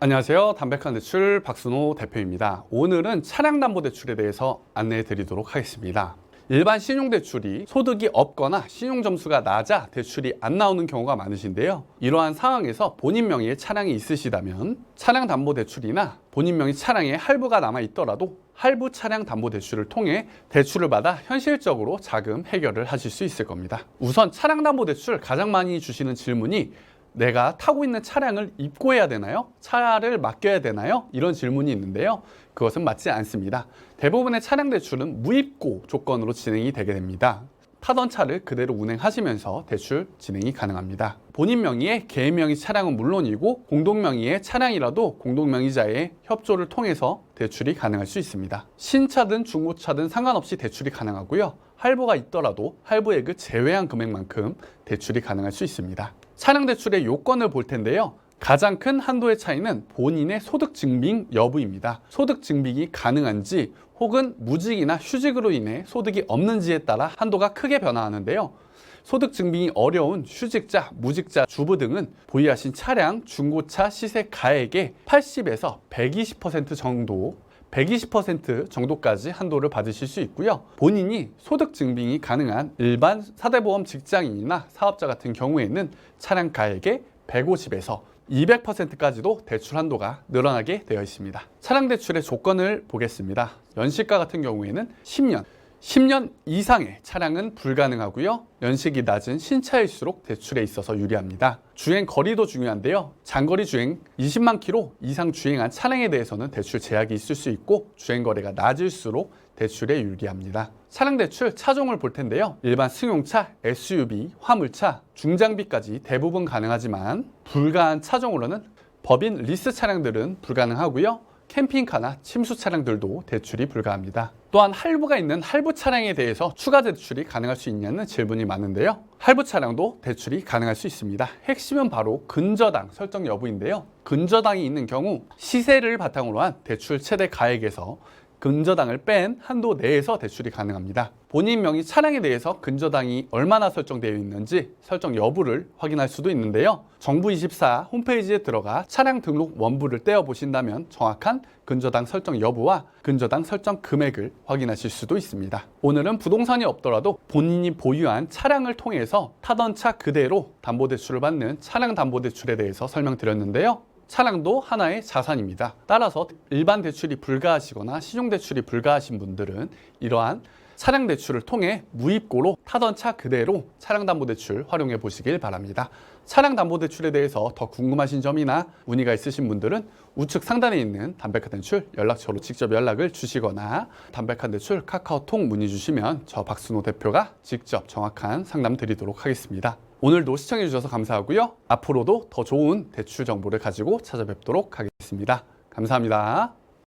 안녕하세요. 담백한 대출 박순호 대표입니다. 오늘은 차량담보대출에 대해서 안내해 드리도록 하겠습니다. 일반 신용대출이 소득이 없거나 신용점수가 낮아 대출이 안 나오는 경우가 많으신데요. 이러한 상황에서 본인 명의의 차량이 있으시다면 차량담보대출이나 본인 명의 차량에 할부가 남아 있더라도 할부 차량 담보대출을 통해 대출을 받아 현실적으로 자금 해결을 하실 수 있을 겁니다. 우선 차량담보대출 가장 많이 주시는 질문이 내가 타고 있는 차량을 입고해야 되나요? 차를 맡겨야 되나요? 이런 질문이 있는데요. 그것은 맞지 않습니다. 대부분의 차량 대출은 무입고 조건으로 진행이 되게 됩니다. 타던 차를 그대로 운행하시면서 대출 진행이 가능합니다. 본인 명의의 개인 명의 차량은 물론이고 공동 명의의 차량이라도 공동 명의자의 협조를 통해서 대출이 가능할 수 있습니다. 신차든 중고차든 상관없이 대출이 가능하고요. 할부가 있더라도 할부액을 제외한 금액만큼 대출이 가능할 수 있습니다. 차량 대출의 요건을 볼 텐데요. 가장 큰 한도의 차이는 본인의 소득 증빙 여부입니다. 소득 증빙이 가능한지 혹은 무직이나 휴직으로 인해 소득이 없는지에 따라 한도가 크게 변화하는데요. 소득 증빙이 어려운 휴직자, 무직자, 주부 등은 보유하신 차량, 중고차 시세 가액의 80에서 120% 정도 120% 정도까지 한도를 받으실 수 있고요. 본인이 소득 증빙이 가능한 일반 사대보험 직장인이나 사업자 같은 경우에는 차량 가액의 150에서 200%까지도 대출 한도가 늘어나게 되어 있습니다. 차량 대출의 조건을 보겠습니다. 연식가 같은 경우에는 10년 이상의 차량은 불가능하고요. 연식이 낮은 신차일수록 대출에 있어서 유리합니다. 주행 거리도 중요한데요. 장거리 주행 20만 킬로 이상 주행한 차량에 대해서는 대출 제약이 있을 수 있고 주행 거리가 낮을수록 대출에 유리합니다. 차량 대출 차종을 볼 텐데요. 일반 승용차, SUV, 화물차, 중장비까지 대부분 가능하지만 불가한 차종으로는 법인 리스 차량들은 불가능하고요. 캠핑카나 침수 차량들도 대출이 불가합니다. 또한 할부가 있는 할부 차량에 대해서 추가 대출이 가능할 수 있냐는 질문이 많은데요. 할부 차량도 대출이 가능할 수 있습니다. 핵심은 바로 근저당 설정 여부인데요. 근저당이 있는 경우 시세를 바탕으로 한 대출 최대 가액에서 근저당을 뺀 한도 내에서 대출이 가능합니다. 본인 명의 차량에 대해서 근저당이 얼마나 설정되어 있는지 설정 여부를 확인할 수도 있는데요. 정부24 홈페이지에 들어가 차량 등록 원부를 떼어 보신다면 정확한 근저당 설정 여부와 근저당 설정 금액을 확인하실 수도 있습니다. 오늘은 부동산이 없더라도 본인이 보유한 차량을 통해서 타던 차 그대로 담보대출을 받는 차량 담보대출에 대해서 설명드렸는데요. 차량도 하나의 자산입니다. 따라서 일반 대출이 불가하시거나 신용대출이 불가하신 분들은 이러한 차량 대출을 통해 무입고로 타던 차 그대로 차량 담보대출 활용해 보시길 바랍니다. 차량 담보대출에 대해서 더 궁금하신 점이나 문의가 있으신 분들은 우측 상단에 있는 담백한 대출 연락처로 직접 연락을 주시거나 담백한 대출 카카오톡 문의 주시면 저 박순호 대표가 직접 정확한 상담 드리도록 하겠습니다. 오늘도 시청해 주셔서 감사하고요. 앞으로도 더 좋은 대출 정보를 가지고 찾아뵙도록 하겠습니다. 감사합니다.